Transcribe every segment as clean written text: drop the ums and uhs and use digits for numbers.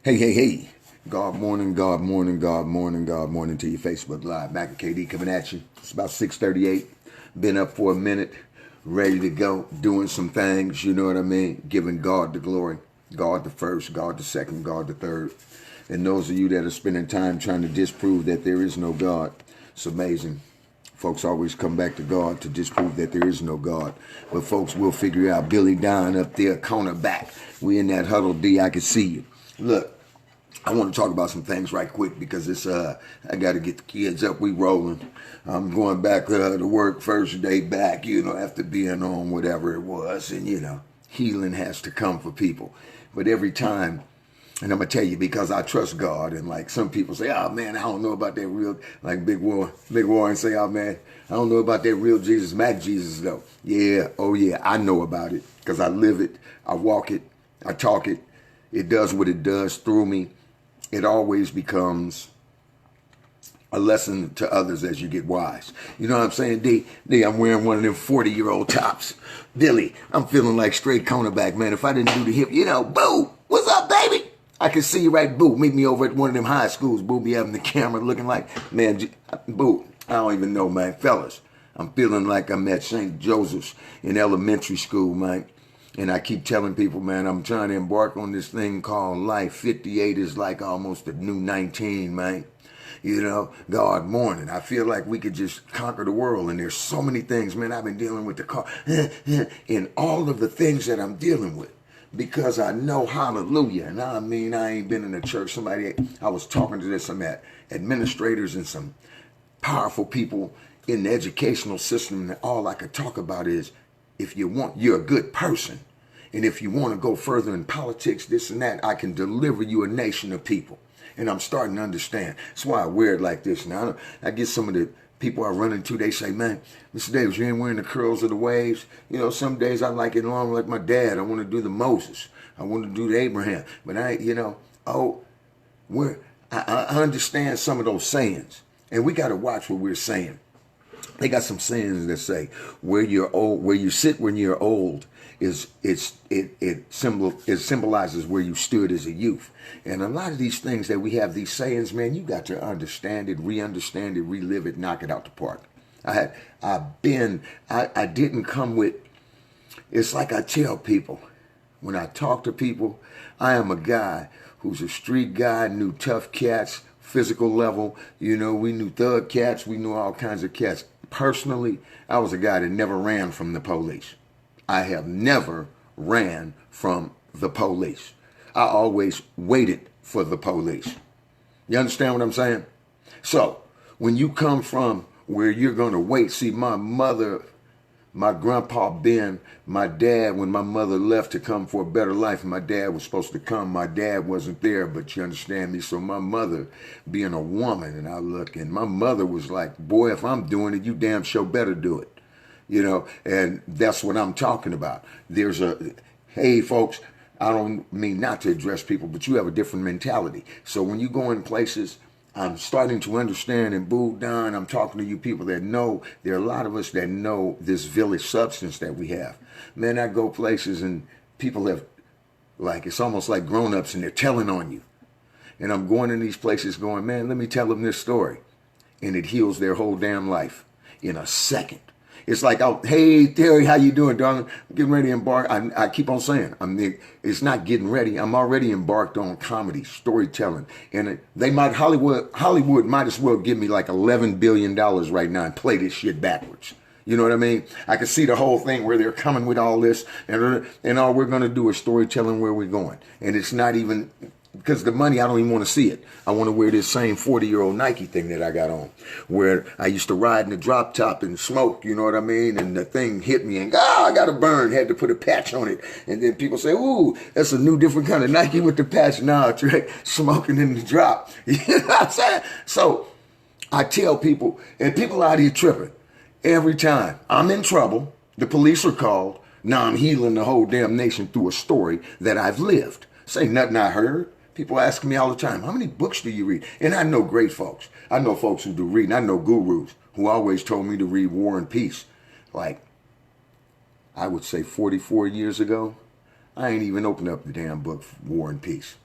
Hey, hey, hey. God morning, God morning, God morning, God morning to your Facebook Live. Mac and KD coming at you. It's about 6:38. Been up for a minute, ready to go, doing some things, you know what I mean? Giving God the glory. God the first, God the second, God the third. And those of you that are spending time trying to disprove that there is no God, it's amazing. Folks always come back to God to disprove that there is no God. But folks will figure out Billy Don up there, cornerback. We in that huddle, D, I can see you. Look, I want to talk about some things right quick because it's I got to get the kids up. We rolling. I'm going back to work first day back, after being on whatever it was. And, healing has to come for people. But every time, and I'm going to tell you because I trust God. And like some people say, oh, man, I don't know about that real, like Big Warren say, oh, man, I don't know about that real Jesus, Mac Jesus, though. Yeah, oh, yeah, I know about it because I live it. I walk it. I talk it. It does what it does through me. It always becomes a lesson to others as you get wise. You know what I'm saying, D? I'm wearing one of them 40-year-old tops. Billy, I'm feeling like straight cornerback, man. If I didn't do the hip, boo, what's up, baby? I can see you right, boo. Meet me over at one of them high schools. Boo be having the camera looking like, man, boo, I don't even know, man. Fellas, I'm feeling like I'm at St. Joseph's in elementary school, man. And I keep telling people, man, I'm trying to embark on this thing called life. 58 is like almost a new 19, man. God morning. I feel like we could just conquer the world. And there's so many things, man, I've been dealing with the car. And all of the things that I'm dealing with. Because I know, hallelujah. And I mean, I ain't been in a church. I was talking to some administrators and some powerful people in the educational system. And all I could talk about is, if you're a good person. And if you want to go further in politics, this and that, I can deliver you a nation of people. And I'm starting to understand. That's why I wear it like this. Now, I get some of the people I run into, they say, man, Mr. Davis, you ain't wearing the curls or the waves. Some days I like it long like my dad. I want to do the Moses. I want to do the Abraham. But I understand some of those sayings. And we got to watch what we're saying. They got some sayings that say, where you're old, where you sit when you're old, it symbolizes where you stood as a youth. And a lot of these things that we have, these sayings, man, you got to understand it, re-understand it, relive it, knock it out the park. I didn't come with, it's like I tell people, when I talk to people, I am a guy who's a street guy, knew tough cats, physical level. We knew thug cats, we knew all kinds of cats. Personally, I was a guy that never ran from the police. I have never ran from the police. I always waited for the police. You understand what I'm saying? So, when you come from where you're going to wait, see, my mother, my grandpa Ben, my dad, when my mother left to come for a better life, my dad was supposed to come. My dad wasn't there, but you understand me? So my mother, being a woman, and I look, and my mother was like, boy, if I'm doing it, you damn sure better do it. And that's what I'm talking about. Hey, folks, I don't mean not to address people, but you have a different mentality. So when you go in places, I'm starting to understand, and boo down, I'm talking to you people that know, there are a lot of us that know this village substance that we have. Man, I go places and people have, like, it's almost like grown-ups and they're telling on you. And I'm going in these places going, man, let me tell them this story. And it heals their whole damn life in a second. It's like, oh, hey, Terry, how you doing, darling? I'm getting ready to embark. I keep on saying, it's not getting ready. I'm already embarked on comedy, storytelling. And Hollywood might as well give me like $11 billion right now and play this shit backwards. You know what I mean? I can see the whole thing where they're coming with all this, and all we're going to do is storytelling where we're going. And it's not even, because the money, I don't even want to see it. I want to wear this same 40-year-old Nike thing that I got on, where I used to ride in the drop top and smoke, you know what I mean? And the thing hit me and, I got a burn, had to put a patch on it. And then people say, ooh, that's a new different kind of Nike with the patch. Now it's right, smoking in the drop. You know what I'm saying? So I tell people, and people out here tripping every time. I'm in trouble. The police are called. Now I'm healing the whole damn nation through a story that I've lived. Say nothing I heard. People ask me all the time, how many books do you read? And I know great folks. I know folks who do read. And I know gurus who always told me to read War and Peace. Like, I would say 44 years ago, I ain't even opened up the damn book, War and Peace.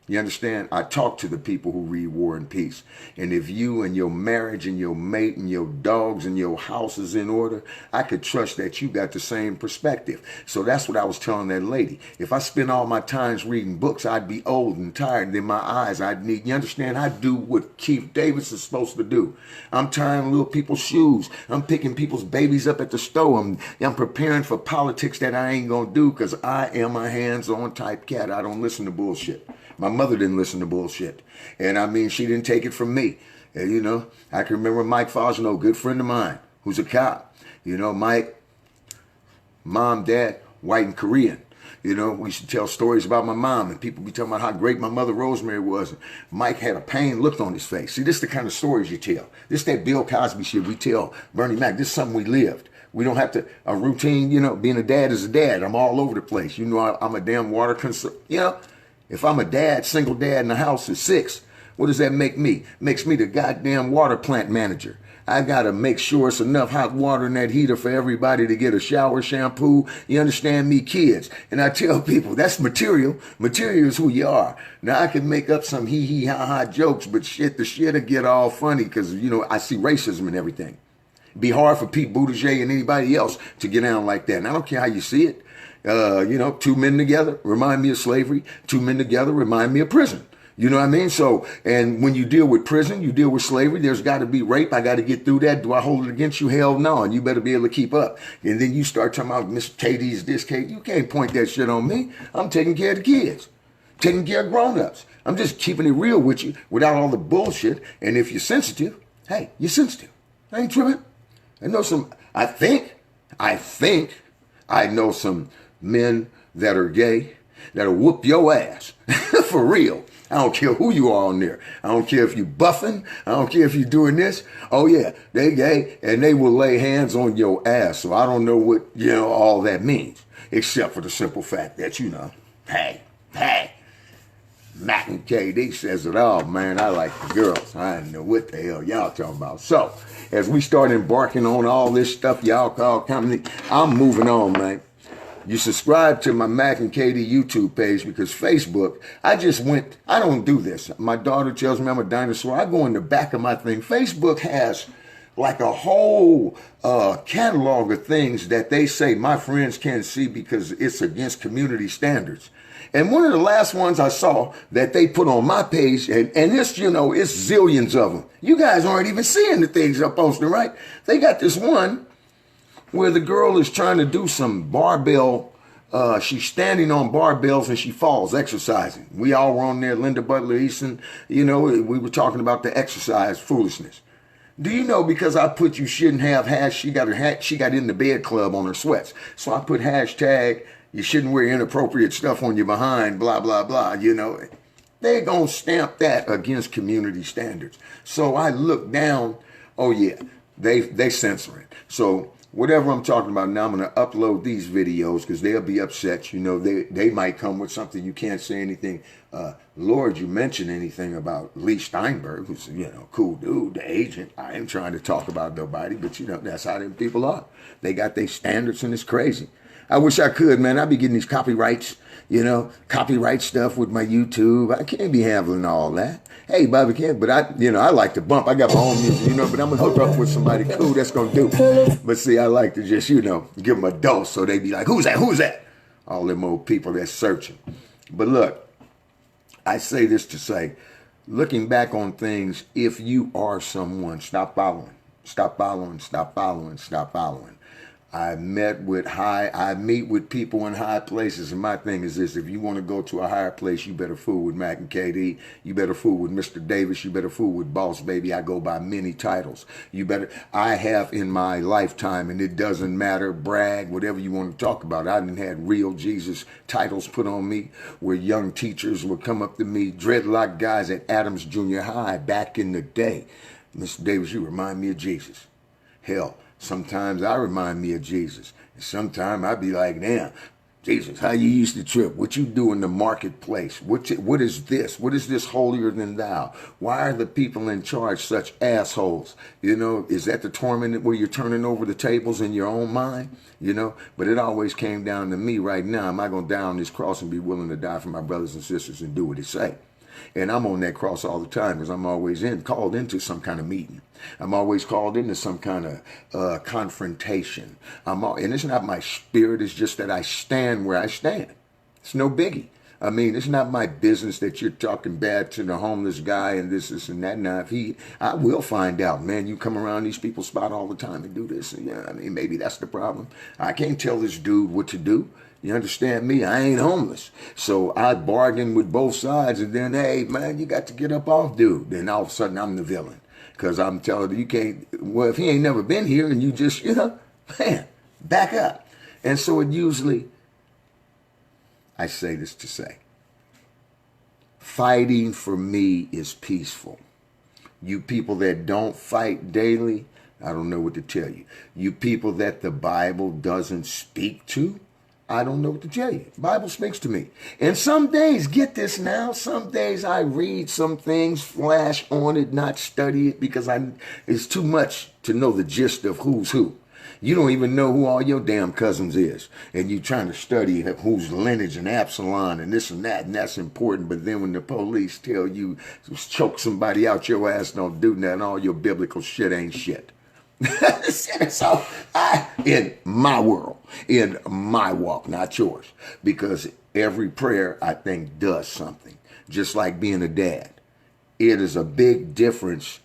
You understand? I talk to the people who read War and Peace. And if you and your marriage and your mate and your dogs and your house is in order, I could trust that you got the same perspective. So that's what I was telling that lady. If I spend all my times reading books, I'd be old and tired. And in my eyes, I'd need, you understand? I do what Keith Davis is supposed to do. I'm tying little people's shoes. I'm picking people's babies up at the store. I'm preparing for politics that I ain't going to do because I am a hands-on type cat. I don't listen to bullshit. My mother didn't listen to bullshit. And I mean, she didn't take it from me. And, you know, I can remember Mike Fosno, a good friend of mine, who's a cop. You know, Mike, mom, dad, white and Korean. You know, we used to tell stories about my mom, and people be talking about how great my mother Rosemary was. And Mike had a pained look on his face. See, this is the kind of stories you tell. This is that Bill Cosby shit we tell Bernie Mac. This is something we lived. We don't have to, a routine, you know, being a dad is a dad. I'm all over the place. You know, I'm a damn water concern, you know. If I'm a dad, single dad in the house of 6, what does that make me? Makes me the goddamn water plant manager. I got to make sure it's enough hot water in that heater for everybody to get a shower, shampoo. You understand me, kids? And I tell people, that's material. Material is who you are. Now, I can make up some hee-hee, ha-ha jokes, but shit, the shit'll get all funny because, you know, I see racism and everything. It'd be hard for Pete Buttigieg and anybody else to get down like that. And I don't care how you see it. You know, 2 men together remind me of slavery. 2 men together remind me of prison. You know what I mean? So, and when you deal with prison, you deal with slavery, there's got to be rape. I got to get through that. Do I hold it against you? Hell no. And you better be able to keep up. And then you start talking about Miss Katie's this, Katie. You can't point that shit on me. I'm taking care of the kids, taking care of grown-ups. I'm just keeping it real with you without all the bullshit. And if you're sensitive, hey, you're sensitive. I ain't tripping. I know some, I think I know some men that are gay that'll whoop your ass for real. I don't care who you are on there. I don't care if you buffing. I don't care if you're doing this. Oh yeah, they gay and they will lay hands on your ass. So I don't know what, you know, all that means, except for the simple fact that, you know, hey, Mac and KD says it all, man. I like the girls. I don't know what the hell y'all talking about. So as we start embarking on all this stuff y'all call comedy, I'm moving on, man. You subscribe to my Mac and Katie YouTube page because Facebook, I don't do this. My daughter tells me I'm a dinosaur. I go in the back of my thing. Facebook has like a whole catalog of things that they say my friends can't see because it's against community standards. And one of the last ones I saw that they put on my page, and this, you know, it's zillions of them. You guys aren't even seeing the things I'm posting, right? They got this one where the girl is trying to do some barbell. She's standing on barbells and she falls exercising. We all were on there, Linda Butler Easton, you know, we were talking about the exercise foolishness. Do you know, because I put you shouldn't have she got in the bed club on her sweats. So I put hashtag, you shouldn't wear inappropriate stuff on your behind, blah, blah, blah, you know. They're going to stamp that against community standards. So I look down, oh yeah, they censor it. So whatever I'm talking about now, I'm going to upload these videos because they'll be upset. You know, they might come with something you can't say anything. Lord, you mentioned anything about Lee Steinberg, who's, you know, cool dude, the agent. I ain't trying to talk about nobody, but, you know, that's how them people are. They got their standards and it's crazy. I wish I could, man. I'd be getting these copyrights, you know, copyright stuff with my YouTube. I can't be handling all that. Hey, Bobby can't, but I like to bump. I got my own music, you know, but I'm going to hook up with somebody cool that's going to do. But see, I like to just, you know, give them a dose so they be like, who's that? Who's that? All them old people that's searching. But look, I say this to say, looking back on things, if you are someone, stop following, stop following, stop following, stop following. I meet with people in high places, and my thing is this: if you want to go to a higher place, you better fool with Mac and KD. You better fool with Mr. Davis. You better fool with Boss Baby. I go by many titles. I have in my lifetime, and it doesn't matter, brag, whatever you want to talk about. I done had real Jesus titles put on me, where young teachers would come up to me, dreadlock guys at Adams Junior High back in the day. Mr. Davis, you remind me of Jesus. Hell, sometimes I remind me of Jesus. And sometimes I be like, damn, Jesus, how you used to trip? What you do in the marketplace? What is this? What is this holier than thou? Why are the people in charge such assholes? You know, is that the torment where you're turning over the tables in your own mind? You know, but it always came down to me right now. Am I going to die on this cross and be willing to die for my brothers and sisters and do what it say? And I'm on that cross all the time because I'm always called into some kind of meeting. I'm always called into some kind of confrontation. And it's not my spirit, it's just that I stand where I stand. It's no biggie. I mean, it's not my business that you're talking bad to the homeless guy and this and that. Now, I will find out, man, you come around these people's spot all the time and do this. And yeah, I mean, maybe that's the problem. I can't tell this dude what to do. You understand me? I ain't homeless. So I bargain with both sides and then, hey, man, you got to get up off, dude. Then all of a sudden I'm the villain because I'm telling you can't, well, if he ain't never been here and you just, man, back up. And so it usually, I say this to say, fighting for me is peaceful. You people that don't fight daily, I don't know what to tell you. You people that the Bible doesn't speak to, I don't know what to tell you. The Bible speaks to me. And some days, get this now, some days I read some things, flash on it, not study it because it's too much to know the gist of who's who. You don't even know who all your damn cousins is. And you trying to study who's lineage and Absalom and this and that's important. But then when the police tell you to choke somebody out your ass, don't do that, and all your biblical shit ain't shit. So in my world, in my walk, not yours, because every prayer I think does something, just like being a dad. It is a big difference.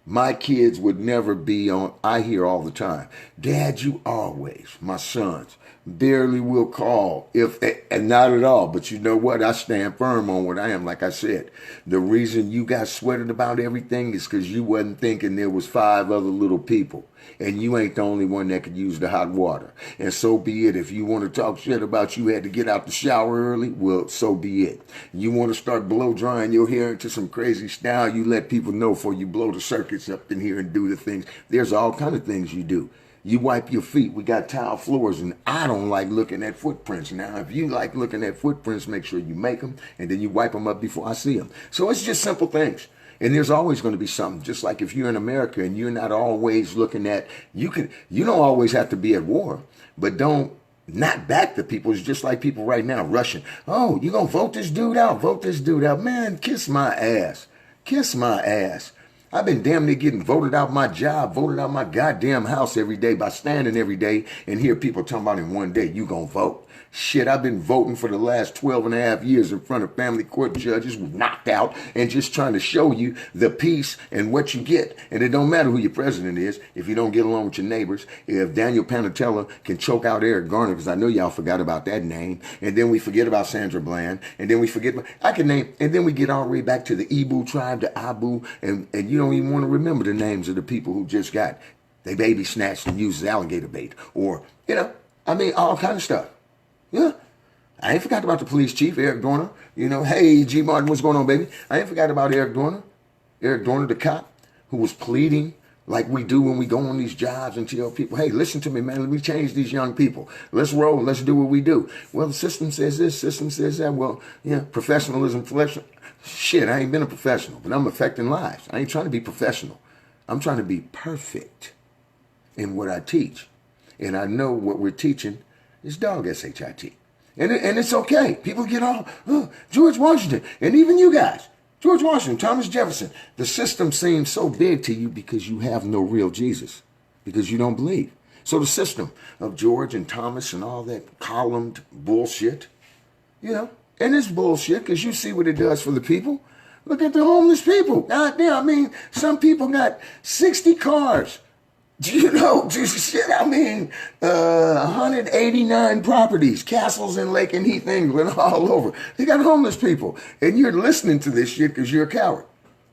My kids would never be on, I hear all the time, Dad, you always, my sons, barely will call, and not at all. But you know what? I stand firm on what I am. Like I said, the reason you got sweated about everything is because you wasn't thinking there was 5 other little people. And you ain't the only one that could use the hot water. And so be it. If you want to talk shit about you had to get out the shower early, well, so be it. You want to start blow drying your hair into some crazy style, you let people know before you blow the circuits up in here and do the things. There's all kind of things you do. You wipe your feet. We got tile floors, and I don't like looking at footprints. Now, if you like looking at footprints, make sure you make them, and then you wipe them up before I see them. So it's just simple things. And there's always going to be something, just like if you're in America and you're not always looking at, you don't always have to be at war, but don't not back the people. It's just like people right now rushing. Oh, you going to vote this dude out? Vote this dude out. Man, kiss my ass. Kiss my ass. I've been damn near getting voted out my job, voted out my goddamn house every day by standing every day and hear people talking about in one day, you going to vote. Shit, I've been voting for the last 12 and a half years in front of family court judges, knocked out, and just trying to show you the peace and what you get. And it don't matter who your president is if you don't get along with your neighbors. If Daniel Panatella can choke out Eric Garner, because I know y'all forgot about that name, and then we forget about Sandra Bland, and then we forget, I can name, and then we get all the way back to the Ibu tribe, the Abu, and you don't even want to remember the names of the people who just got, they baby snatched and used as alligator bait, or, all kind of stuff. Yeah, I ain't forgot about the police chief, Eric Dorner. Hey, G. Martin, what's going on, baby? I ain't forgot about Eric Dorner. Eric Dorner, the cop, who was pleading like we do when we go on these jobs and tell people, hey, listen to me, man. Let me change these young people. Let's roll. Let's do what we do. Well, the system says this, system says that. Well, professionalism. Shit, I ain't been a professional, but I'm affecting lives. I ain't trying to be professional. I'm trying to be perfect in what I teach. And I know what we're teaching is dog S-H-I-T. And it's okay. People get all, George Washington, and even you guys, George Washington, Thomas Jefferson. The system seems so big to you because you have no real Jesus, because you don't believe. So the system of George and Thomas and all that columned bullshit, and it's bullshit because you see what it does for the people. Look at the homeless people. God damn, some people got 60 cars. Just shit, 189 properties, castles in Lake and Heath, England, all over. They got homeless people. And you're listening to this shit because you're a coward.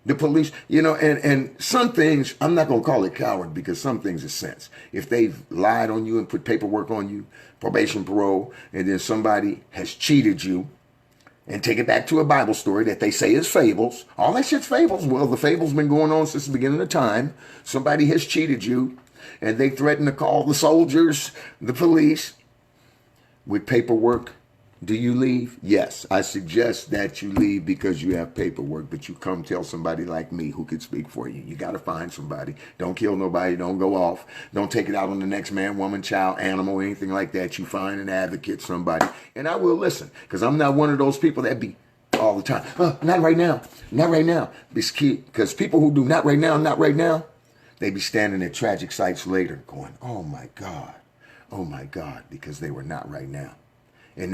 The police, and some things, I'm not going to call it coward because some things are sense. If they've lied on you and put paperwork on you, probation, parole, and then somebody has cheated you, and take it back to a Bible story that they say is fables. All that shit's fables. Well, the fable's been going on since the beginning of time. Somebody has cheated you, and they threaten to call the soldiers, the police, with paperwork. Do you leave? Yes. I suggest that you leave because you have paperwork, but you come tell somebody like me who could speak for you. You got to find somebody. Don't kill nobody. Don't go off. Don't take it out on the next man, woman, child, animal, anything like that. You find an advocate, somebody. And I will listen because I'm not one of those people that be all the time. Not right now. Not right now. Because people who do not right now, they be standing at tragic sites later going, oh my God, because they were not right now. And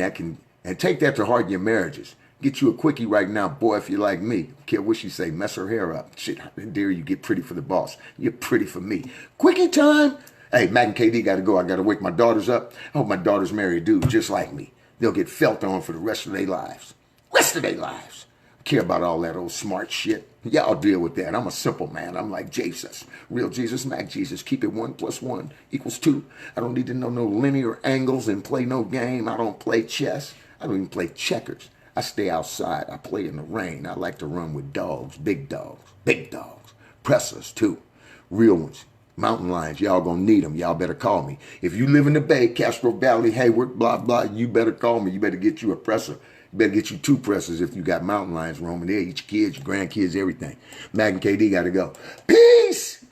take that to heart in your marriages. Get you a quickie right now, boy, if you like me. Don't care what she say, mess her hair up. Shit, how dare you get pretty for the boss. You're pretty for me. Quickie time. Hey, Mac and KD got to go. I got to wake my daughters up. I hope my daughters marry a dude just like me. They'll get felt on for the rest of their lives. Rest of their lives. I care about all that old smart shit. Y'all deal with that. I'm a simple man. I'm like Jesus. Real Jesus, Mac Jesus. Keep it 1 + 1 = 2. I don't need to know no linear angles and play no game. I don't play chess. I don't even play checkers. I stay outside. I play in the rain. I like to run with dogs. Big dogs. Big dogs. Pressers, too. Real ones. Mountain lions. Y'all gonna need them. Y'all better call me. If you live in the Bay, Castro Valley, Hayward, blah, blah, you better call me. You better get you a presser. You better get you 2 pressers if you got mountain lions roaming there. Each kids, your grandkids, everything. Mac and KD got to go. Peace!